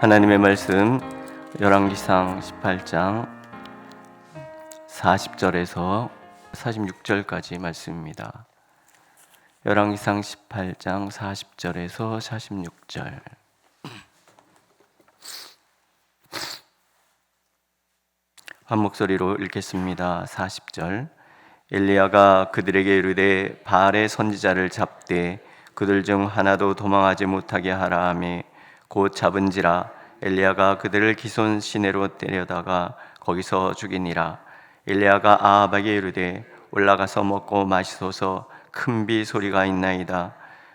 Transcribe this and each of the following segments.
하나님의 말씀 열왕기상 18장 40절에서 46절까지 말씀입니다. 열왕기상 18장 40절에서 46절. 한 목소리로 읽겠습니다. 40절. 엘리야가 그들에게 이르되 바알의 선지자를 잡되 그들 중 하나도 도망하지 못하게 하라 하매 곧 잡은지라. 엘리야가 그들을 기손 시내로 데려다가 거기서 죽이니라. 엘리야가 아합에게 이르되 올라가서 먹고 마시소서. 큰 비 소리가 있나이다.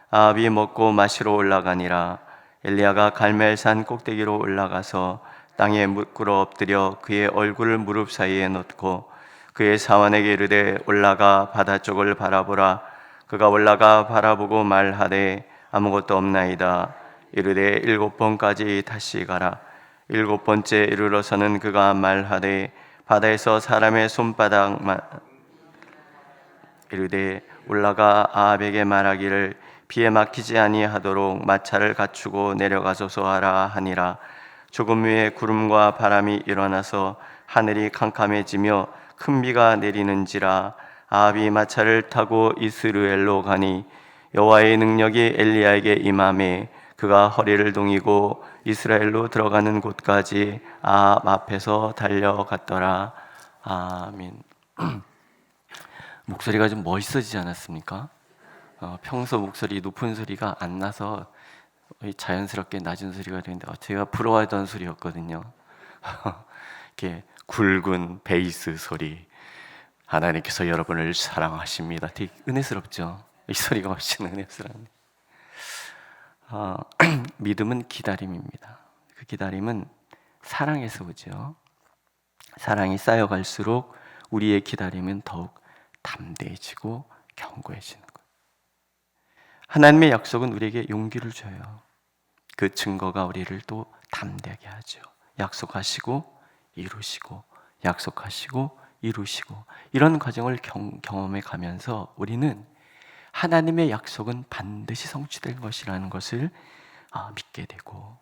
아합이 먹고 마시러 올라가니라. 엘리야가 갈멜산 꼭대기로 올라가서 땅에 묻고 엎드려 그의 얼굴을 무릎 사이에 넣고 그의 사환에게 이르되 올라가 바다 쪽을 바라보라. 그가 올라가 바라보고 말하되 아무것도 없나이다. 이르되 7번까지 다시 가라. 7번째 이르러서는 그가 말하되 바다에서 사람의 손바닥만. 이르되 올라가 아합에게 말하기를 비에 막히지 아니하도록 마차를 갖추고 내려가소서 하라 하니라. 조금 후에 구름과 바람이 일어나서 하늘이 캄캄해지며 큰 비가 내리는지라. 아합이 마차를 타고 이스르엘로 가니 여호와의 능력이 엘리야에게 임하매 그가 허리를 동이고 이스라엘로 들어가는 곳까지 아합 앞에서 달려갔더라. 아멘. 목소리가 좀 멋있어지지 않았습니까? 평소 목소리 높은 소리가 안 나서 자연스럽게 낮은 소리가 되는데 제가 부러워하던 소리였거든요. 이렇게 굵은 베이스 소리. 하나님께서 여러분을 사랑하십니다. 되게 은혜스럽죠? 이 소리가 훨씬 은혜스러운데. 믿음은 기다림입니다. 그 기다림은 사랑에서 오죠. 사랑이 쌓여갈수록 우리의 기다림은 더욱 담대해지고 견고해지는 거예요. 하나님의 약속은 우리에게 용기를 줘요. 그 증거가 우리를 또 담대하게 하죠. 약속하시고 이루시고 약속하시고 이루시고 이런 과정을 경험해 가면서 우리는 하나님의 약속은 반드시 성취될 것이라는 것을 믿게 되고,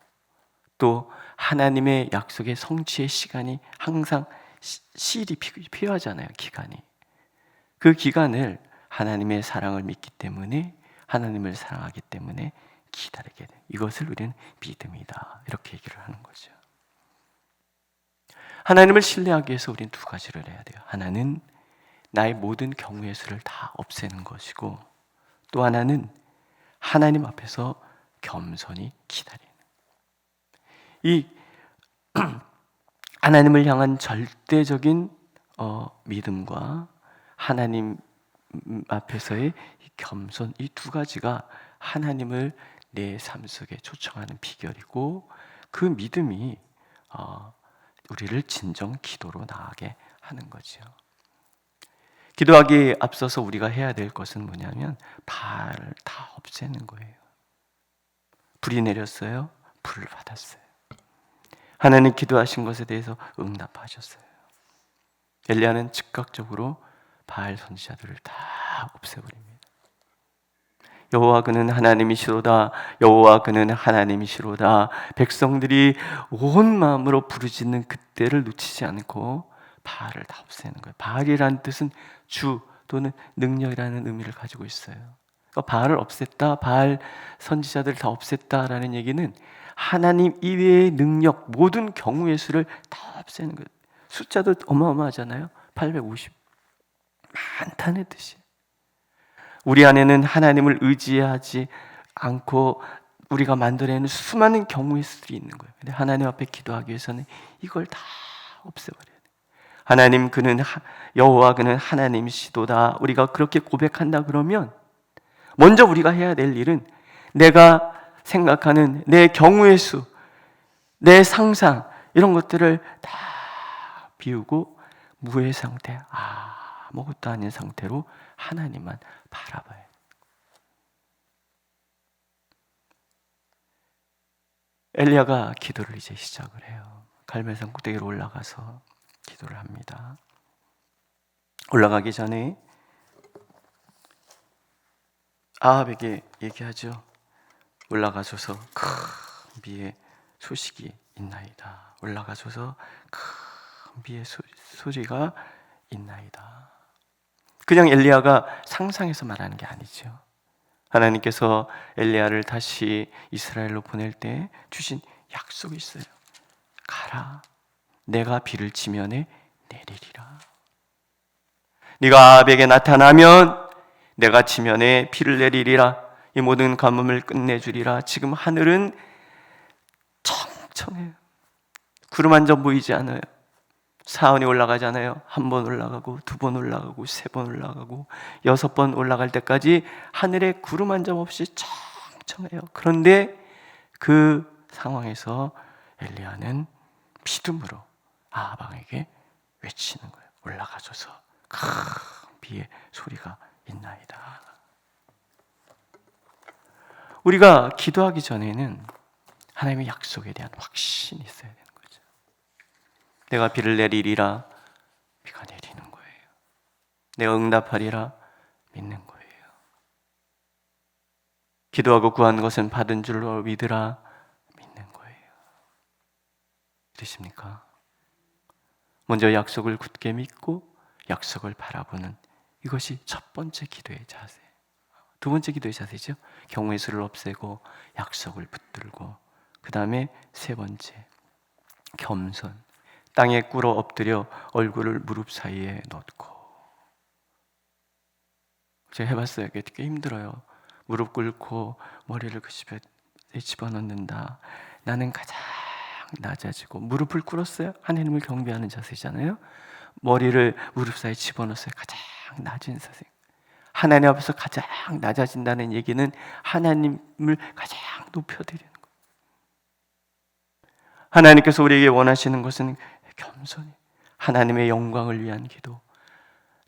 또 하나님의 약속의 성취의 시간이 항상 시일이 필요하잖아요. 기간이. 그 기간을 하나님의 사랑을 믿기 때문에, 하나님을 사랑하기 때문에 기다리게 돼. 이것을 우리는 믿음이다, 이렇게 얘기를 하는 거죠. 하나님을 신뢰하기 위해서 우리는 두 가지를 해야 돼요. 하나는 나의 모든 경우의 수를 다 없애는 것이고, 또 하나는 하나님 앞에서 겸손히 기다리는. 이 하나님을 향한 절대적인 믿음과 하나님 앞에서의 겸손, 이 두 가지가 하나님을 내 삶 속에 초청하는 비결이고, 그 믿음이 우리를 진정 기도로 나아가게 하는 거죠. 기도하기에 앞서서 우리가 해야 될 것은 뭐냐면 바알을 다 없애는 거예요. 불이 내렸어요. 불을 받았어요. 하나님 기도하신 것에 대해서 응답하셨어요. 엘리야는 즉각적으로 바알 선지자들을 다 없애버립니다. 여호와 그는 하나님이시로다. 여호와 그는 하나님이시로다. 백성들이 온 마음으로 부르짖는 그때를 놓치지 않고 바알을 다 없애는 거예요. 바알이라는 뜻은 주 또는 능력이라는 의미를 가지고 있어요. 그러니까 바알을 없앴다, 바알 선지자들을 다 없앴다라는 얘기는 하나님 이외의 능력, 모든 경우의 수를 다 없애는 거예요. 숫자도 어마어마하잖아요. 850. 많다는 뜻이에요. 우리 안에는 하나님을 의지하지 않고 우리가 만들어내는 수많은 경우의 수들이 있는 거예요. 근데 하나님 앞에 기도하기 위해서는 이걸 다 없애버려야 돼요. 하나님 그는 여호와 그는 하나님이시도다. 우리가 그렇게 고백한다 그러면 먼저 우리가 해야 될 일은 내가 생각하는 내 경우의 수, 내 상상, 이런 것들을 다 비우고 무의 상태, 아무것도 아닌 상태로 하나님만 바라봐야 해요. 엘리야가 기도를 이제 시작을 해요. 갈멜산 꼭대기로 올라가서 기도를 합니다. 올라가기 전에 아합에게 얘기하죠. 올라가소서. 큰 비에 소식이 있나이다. 올라가소서 큰 비의 소리가 있나이다. 그냥 엘리야가 상상해서 말하는 게 아니죠. 하나님께서 엘리야를 다시 이스라엘로 보낼 때 주신 약속이 있어요. 가라, 내가 비를 지면에 내리리라. 네가 아합에게 나타나면 내가 지면에 비를 내리리라. 이 모든 가뭄을 끝내주리라. 지금 하늘은 청청해요. 구름 한 점 보이지 않아요. 사원이 올라가지 않아요. 한 번 올라가고, 두 번 올라가고, 세 번 올라가고, 6번 올라갈 때까지 하늘에 구름 한 점 없이 청청해요. 그런데 그 상황에서 엘리야는 피둠으로 아합에게 외치는 거예요. 올라가소서 큰 비의 소리가 있나이다. 우리가 기도하기 전에는 하나님의 약속에 대한 확신이 있어야 되는 거죠. 내가 비를 내리리라, 비가 내리는 거예요. 내가 응답하리라, 믿는 거예요. 기도하고 구한 것은 받은 줄로 믿으라, 믿는 거예요. 되십니까? 먼저 약속을 굳게 믿고 약속을 바라보는 이것이 첫 번째 기도의 자세. 두 번째 기도의 자세죠. 경우의 수를 없애고 약속을 붙들고, 그 다음에 세 번째 겸손. 땅에 꿇어 엎드려 얼굴을 무릎 사이에 놓고. 제가 해봤어요. 꽤 힘들어요. 무릎 꿇고 머리를 그 집어넣는다. 나는 가장 낮아지고, 무릎을 꿇었어요. 하나님을 경배하는 자세잖아요. 머리를 무릎 사이에 집어넣었어요. 가장 낮은 자세. 하나님 앞에서 가장 낮아진다는 얘기는 하나님을 가장 높여드리는 거예요. 하나님께서 우리에게 원하시는 것은 겸손히 하나님의 영광을 위한 기도,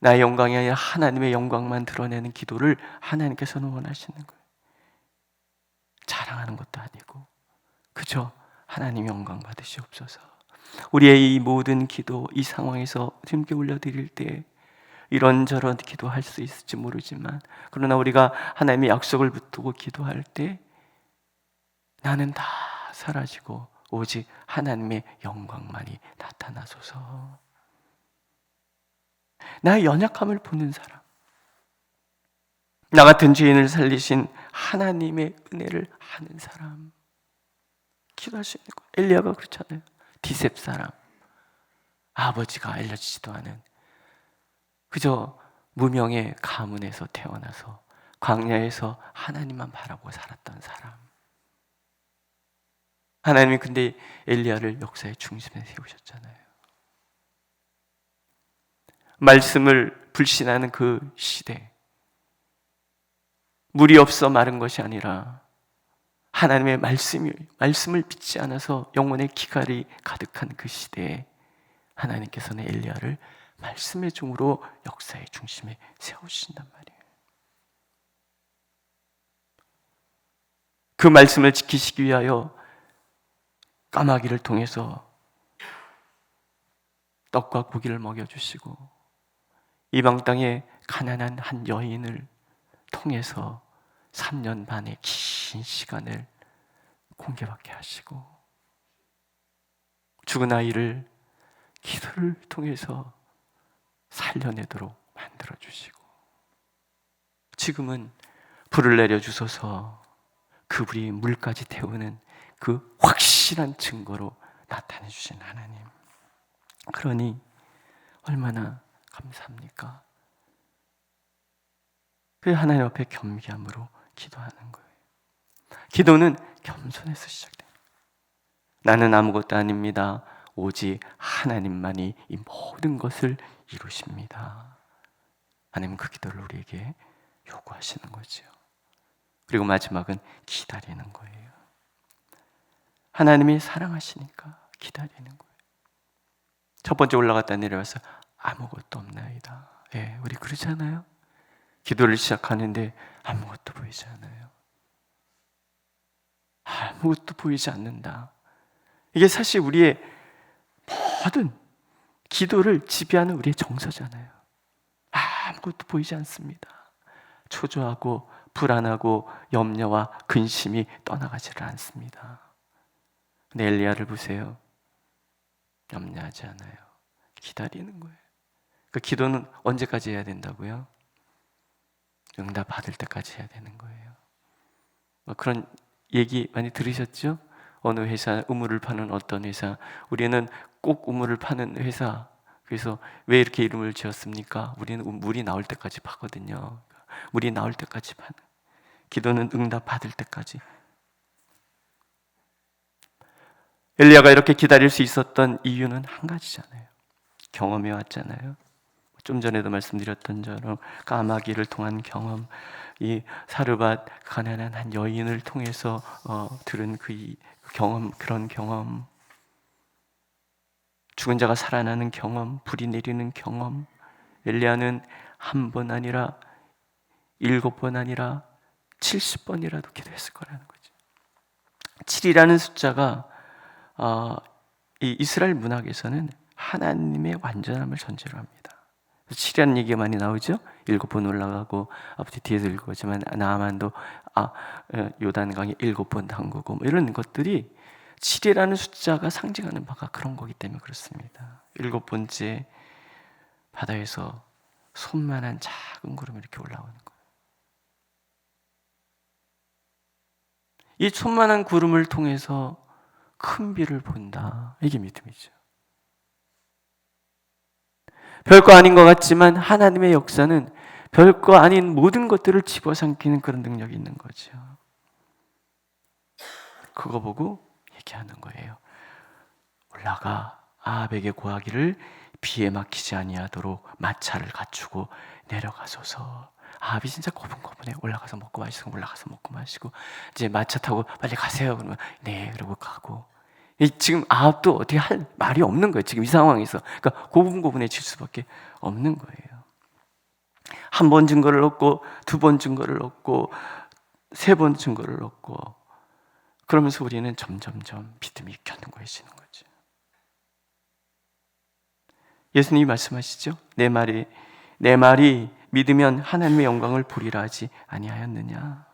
나의 영광이 아니라 하나님의 영광만 드러내는 기도를 하나님께서는 원하시는 거예요. 자랑하는 것도 아니고 그저 하나님 영광 받으시옵소서. 우리의 이 모든 기도, 이 상황에서 주님께 올려드릴 때 이런저런 기도할 수 있을지 모르지만, 그러나 우리가 하나님의 약속을 붙들고 기도할 때 나는 다 사라지고 오직 하나님의 영광만이 나타나소서. 나의 연약함을 보는 사람, 나 같은 죄인을 살리신 하나님의 은혜를 아는 사람, 기도할 수 있는 거예요. 엘리야가 그렇잖아요. 디셉 사람, 아버지가 알려지지도 않은 그저 무명의 가문에서 태어나서 광야에서 하나님만 바라보고 살았던 사람. 하나님이 근데 엘리야를 역사의 중심에 세우셨잖아요. 말씀을 불신하는 그 시대, 물이 없어 마른 것이 아니라 하나님의 말씀을 믿지 않아서 영혼의 기갈이 가득한 그 시대에 하나님께서는 엘리야를 말씀의 종으로 역사의 중심에 세우신단 말이에요. 그 말씀을 지키시기 위하여 까마귀를 통해서 떡과 고기를 먹여주시고, 이방 땅에 가난한 한 여인을 통해서 3년 반의 긴 시간을 공개받게 하시고, 죽은 아이를 기도를 통해서 살려내도록 만들어주시고, 지금은 불을 내려주셔서 그 불이 물까지 태우는 그 확실한 증거로 나타내주신 하나님, 그러니 얼마나 감사합니까? 그 하나님 앞에 겸비함으로 기도하는 거예요. 기도는 겸손에서 시작됩니다. 나는 아무것도 아닙니다. 오직 하나님만이 이 모든 것을 이루십니다. 하나님은 그 기도를 우리에게 요구하시는 거죠. 그리고 마지막은 기다리는 거예요. 하나님이 사랑하시니까 기다리는 거예요. 첫 번째 올라갔다 내려와서 아무것도 없나이다. 예, 우리 그러잖아요. 기도를 시작하는데 아무것도 보이지 않아요. 아무것도 보이지 않는다. 이게 사실 우리의 모든 기도를 지배하는 우리의 정서잖아요. 아무것도 보이지 않습니다. 초조하고 불안하고 염려와 근심이 떠나가지를 않습니다. 근데 엘리야를 보세요. 염려하지 않아요. 기다리는 거예요. 그 기도는 언제까지 해야 된다고요? 응답 받을 때까지 해야 되는 거예요. 그런 얘기 많이 들으셨죠? 어느 회사, 우물을 파는 어떤 회사, 우리는 꼭 우물을 파는 회사. 그래서 왜 이렇게 이름을 지었습니까? 우리는 물이 나올 때까지 파거든요. 물이 나올 때까지 파는. 기도는 응답 받을 때까지. 엘리야가 이렇게 기다릴 수 있었던 이유는 한 가지잖아요. 경험해 왔잖아요. 좀 전에도 말씀드렸던 것처럼 까마귀를 통한 경험, 이 사르밧 가난한 한 여인을 통해서 들은 그 경험, 그런 경험, 죽은 자가 살아나는 경험, 불이 내리는 경험. 엘리야는 한 번 아니라 7번 아니라 70번이라도 기도했을 거라는 거죠. 7이라는 숫자가 이 이스라엘 문학에서는 하나님의 완전함을 전제로 합니다. 7이라는 얘기가 많이 나오죠. 7번 올라가고, 앞뒤 뒤에서 읽었지만 나아만도 요단강에 7번 담그고, 이런 것들이 7이라는 숫자가 상징하는 바가 그런 거기 때문에 그렇습니다. 7번째 바다에서 손만한 작은 구름이 이렇게 올라오는 거예요. 이 손만한 구름을 통해서 큰 비를 본다. 이게 믿음이죠. 별거 아닌 것 같지만 하나님의 역사는 별거 아닌 모든 것들을 집어삼키는 그런 능력이 있는 거죠. 그거 보고 얘기하는 거예요. 올라가 아합에게 고하기를 비에 막히지 아니하도록 마차를 갖추고 내려가소서. 아합이 진짜 고분고분해. 올라가서 먹고 마시고 올라가서 먹고 마시고, 이제 마차 타고 빨리 가세요. 그러면 네, 그러고 가고. 지금 아합도 어떻게 할 말이 없는 거예요. 지금 이 상황에서. 그러니까 고분고분해질 수밖에 없는 거예요. 한 번 증거를 얻고, 2번 증거를 얻고, 3번 증거를 얻고, 그러면서 우리는 점점점 믿음이 견고해지는 거죠. 예수님이 말씀하시죠. 내 말이 믿으면 하나님의 영광을 보리라 하지 아니하였느냐.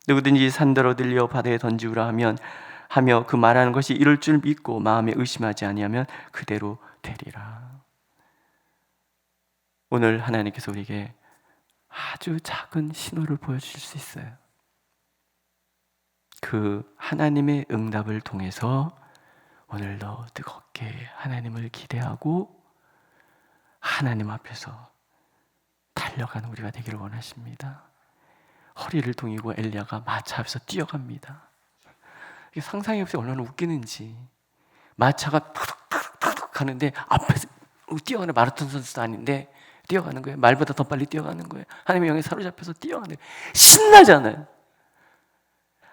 누구든지 산더러 들려 바다에 던지우라 하며 그 말하는 것이 이룰 줄 믿고 마음에 의심하지 아니하면 그대로 되리라. 오늘 하나님께서 우리에게 아주 작은 신호를 보여주실 수 있어요. 그 하나님의 응답을 통해서 오늘도 뜨겁게 하나님을 기대하고 하나님 앞에서 달려가는 우리가 되기를 원하십니다. 허리를 동이고 엘리야가 마차 앞에서 뛰어갑니다. 이게 상상이 없이 얼마나 웃기는지. 마차가 툭툭툭툭 가는데 앞에서 뛰어가는 마라톤 선수도 아닌데 뛰어가는 거예요. 말보다 더 빨리 뛰어가는 거예요. 하나님의 영에 사로잡혀서 뛰어가는 거예요. 신나잖아요.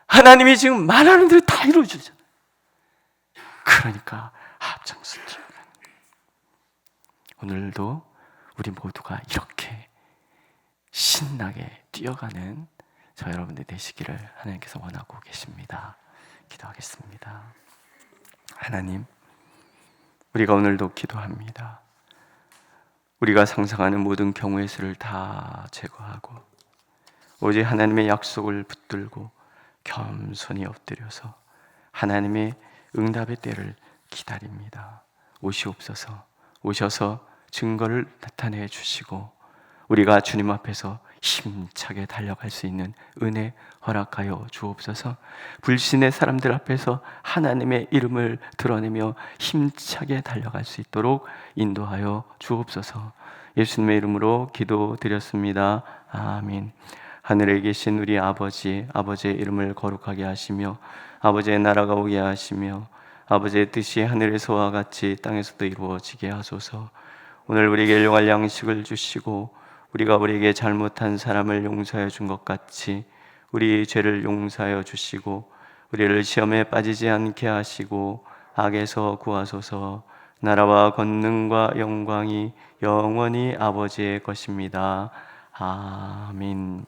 하나님이 지금 말하는 대로 다 이루어주잖아요. 그러니까 앞장서 뛰어가는 거예요. 오늘도 우리 모두가 이렇게 신나게 뛰어가는 저 여러분들 되시기를 하나님께서 원하고 계십니다. 기도하겠습니다. 하나님, 우리가 오늘도 기도합니다. 우리가 상상하는 모든 경우의 수를 다 제거하고 오직 하나님의 약속을 붙들고 겸손히 엎드려서 하나님의 응답의 때를 기다립니다. 오시옵소서. 오셔서 증거를 나타내 주시고 우리가 주님 앞에서 힘차게 달려갈 수 있는 은혜 허락하여 주옵소서. 불신의 사람들 앞에서 하나님의 이름을 드러내며 힘차게 달려갈 수 있도록 인도하여 주옵소서. 예수님의 이름으로 기도드렸습니다. 아멘. 하늘에 계신 우리 아버지의 이름을 거룩하게 하시며 아버지의 나라가 오게 하시며 아버지의 뜻이 하늘에서와 같이 땅에서도 이루어지게 하소서. 오늘 우리에게 일용할 양식을 주시고 우리가 우리에게 잘못한 사람을 용서해 준 것 같이 우리 죄를 용서하여 주시고 우리를 시험에 빠지지 않게 하시고 악에서 구하소서. 나라와 권능과 영광이 영원히 아버지의 것입니다. 아멘.